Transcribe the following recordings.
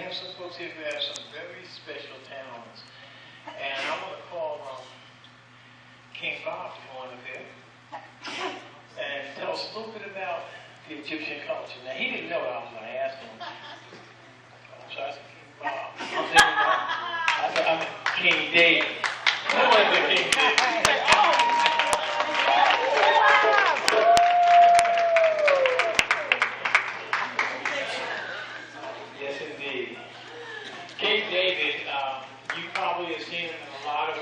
have some folks here who have some very special talents. And I want to call King Bob to come on up here and tell us a little bit about the Egyptian culture. Now, he didn't know I was going to ask him. So I said, King Bob. I'm King David. Come on to King David. Yes, indeed. King David, you probably have seen him in a lot of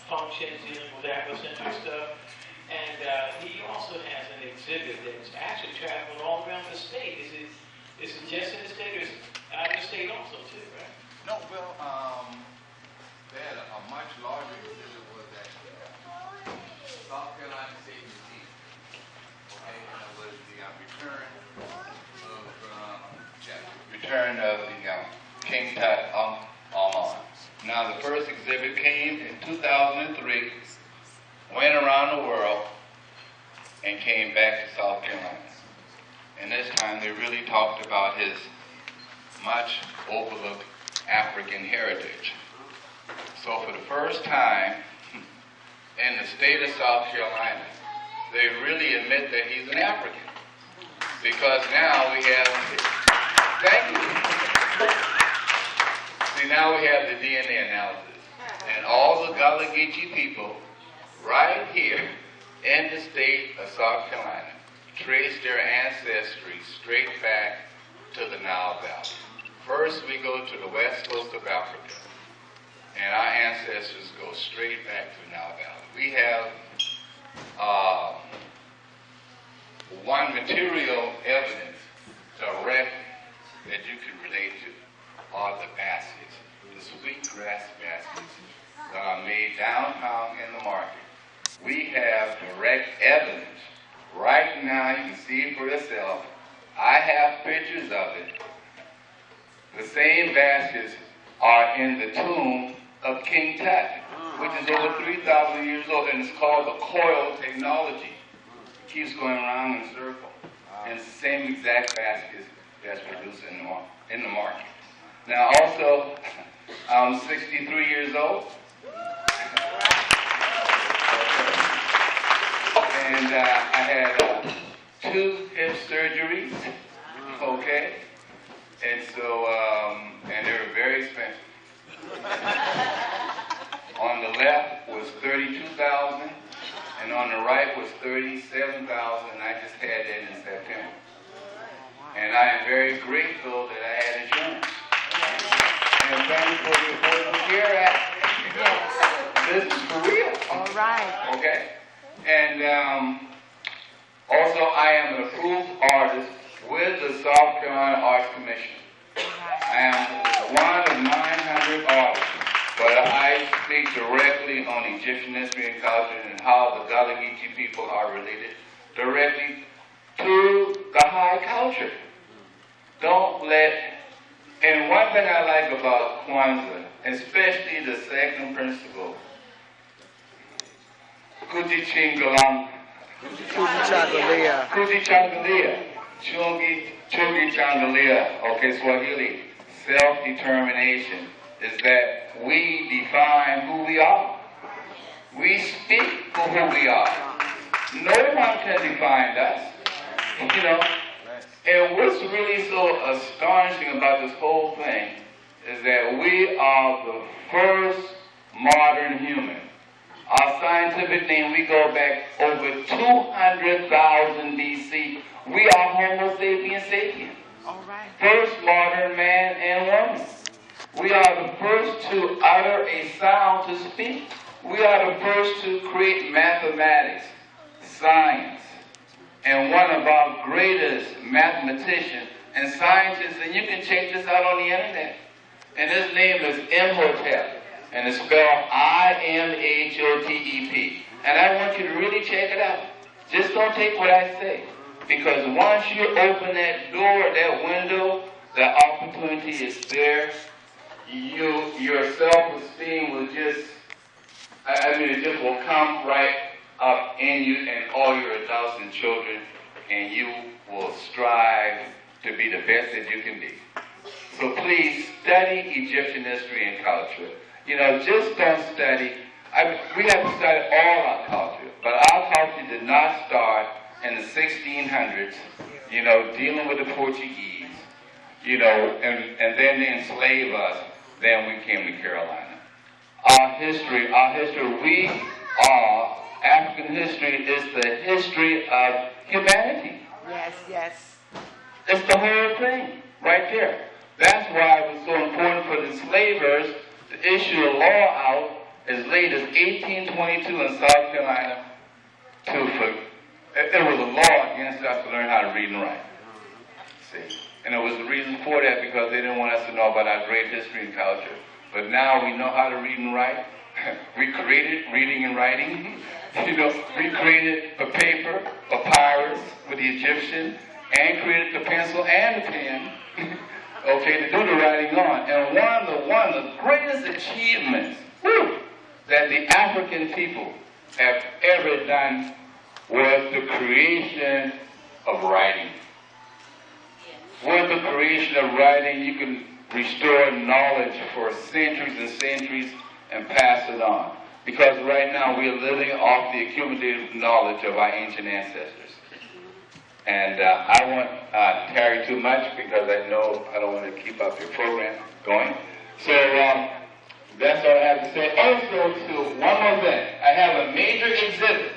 functions dealing with Afrocentric stuff. And he also has an exhibit that's actually traveling all around the state. Is it just in the state or is it out of the state also too, right? No, well, they had a much larger exhibit was at South Carolina State Museum. Okay, and it was the return of the King Tut Aman. Now the first exhibit came in 2003, went around the world, and came back to South Carolina. And this time they really talked about his much overlooked African heritage. So for the first time in the state of South Carolina, they really admit that he's an African. Because now we have, thank you. See, now we have the DNA analysis. And all the Gullah Geechee people right here in the state of South Carolina trace their ancestry straight back to the Nile Valley. First, we go to the west coast of Africa, and our ancestors go straight back to the Nile Valley. We have one material evidence directly that you can relate to are the baskets, the sweetgrass baskets that are made downtown in the market. We have direct evidence. Right now, you can see it for yourself. I have pictures of it. The same baskets are in the tomb of King Tut, which is over 3,000 years old, and it's called the coil technology. It keeps going around in a circle. And it's the same exact baskets that's produced in the market. Now, also, I'm 63 years old. And I had 2 hip surgeries, okay? And so, and they were very expensive. On the left was $32,000, and on the right was $37,000, and I just had that in September. And I am very grateful that I had insurance. And thank you for the Affordable Care Act. This is for real. All right. Okay? And also, I am an approved artist with the South Carolina Arts Commission. I am one of 900 artists, but I speak directly on Egyptian history and culture and how the Gullah Geechee people are related directly to the high culture. Don't let, and one thing I like about Kwanzaa, especially the second principle, Kuti Chingalam, Kuti Changalia, Chungi Changalia, okay, Swahili, self-determination, is that we define who we are. We speak for who we are. No one can define us, you know. And what's really so astonishing about this whole thing is that we are the first modern human. Our scientific name, we go back over 200,000 BC. We are Homo sapiens sapiens. All right. First modern man and woman. We are the first to utter a sound to speak. We are the first to create mathematics, science. And one of our greatest mathematicians and scientists, and you can check this out on the internet. And his name is Imhotep. And it's spelled I-M-H-O-T-E-P. And I want you to really check it out. Just don't take what I say. Because once you open that door, that window, the opportunity is there. Your self-esteem will just, it just will come right up in you and all your adults and children, and you will strive to be the best that you can be. So please study Egyptian history and culture. You know, just don't study. We have to study all our culture, but our culture did not start in the 1600s, you know, dealing with the Portuguese, you know, and then they enslaved us. Then we came to Carolina. Our history, we are, African history is the history of humanity. Yes, yes. It's the whole thing, right there. That's why it was so important for the enslavers to issue a law out as late as 1822 in South Carolina it was a law against us to learn how to read and write. See? And it was the reason for that because they didn't want us to know about our great history and culture. But now we know how to read and write. We created reading and writing. You know, we created a paper, papyrus with the Egyptian, and created the pencil and the pen, okay, to do the writing on. And one of the greatest achievements that the African people have ever done was the creation of writing. With the creation of writing, you can restore knowledge for centuries and centuries and pass it on. Because right now we are living off the accumulated knowledge of our ancient ancestors. And I won't tarry too much because I know I don't want to keep up your program going. So that's all I have to say. Also, one more thing. I have a major exhibit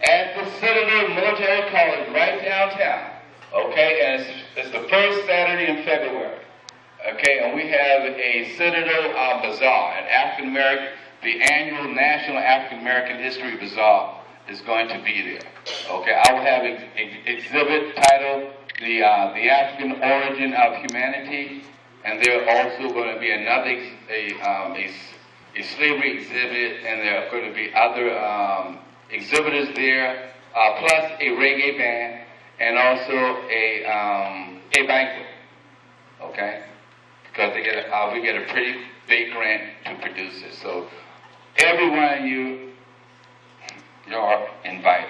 at the Citadel Military College right downtown. Okay, and it's the first Saturday in February. Okay, and we have a Citadel Bazaar, an African American, the annual National African American History Bazaar is going to be there. Okay, I will have an exhibit titled the African Origin of Humanity, and there also going to be another a slavery exhibit, and there are going to be other exhibitors there, plus a reggae band, and also a banquet. Okay, because we get a pretty big grant to produce it. So everyone, you're invited.